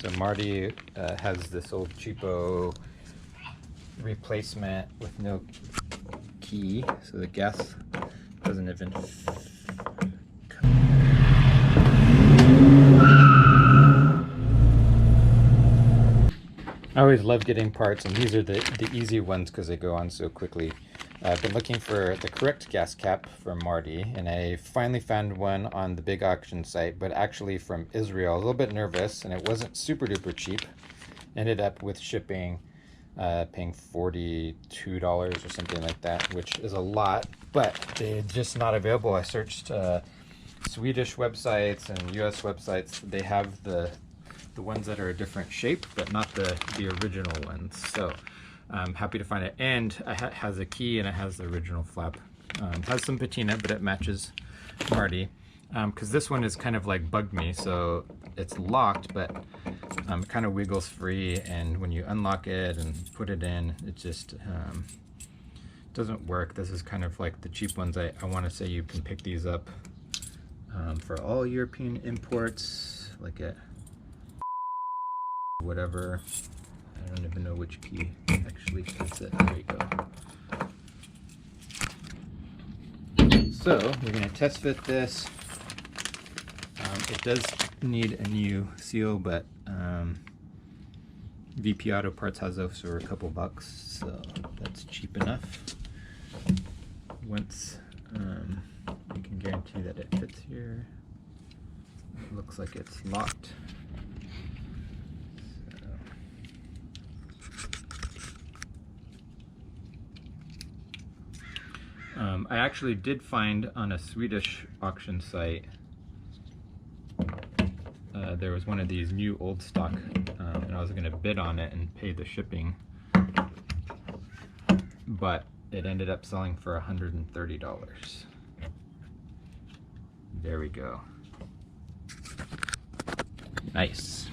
So Marty has this old cheapo replacement with no key, so the gas doesn't even I always love getting parts, and these are the easy ones because they go on so quickly. I've been looking for the correct gas cap for Marty, and I finally found one on the big auction site, but actually from Israel. I was a little bit nervous, and it wasn't super duper cheap. Ended up with shipping, paying $42 or something like that, which is a lot, but they're just not available. I searched Swedish websites and US websites. They have the ones that are a different shape, but not the original ones. So I'm happy to find it. And it has a key and it has the original flap. It has some patina, but it matches Marty. Because this one is kind of like bugged me, so it's locked, but it kind of wiggles free, and when you unlock it and put it in, it just doesn't work. This is kind of like the cheap ones. I want to say you can pick these up for all European imports, like at whatever. I don't even know which key actually fits it. There you go. So we're going to test fit this. It does need a new seal, but VP Auto Parts has those for a couple bucks, so that's cheap enough. Once we can guarantee that it fits here, it looks like it's locked. I actually did find on a Swedish auction site, there was one of these new old stock, and I was going to bid on it and pay the shipping, but it ended up selling for $130. There we go. Nice.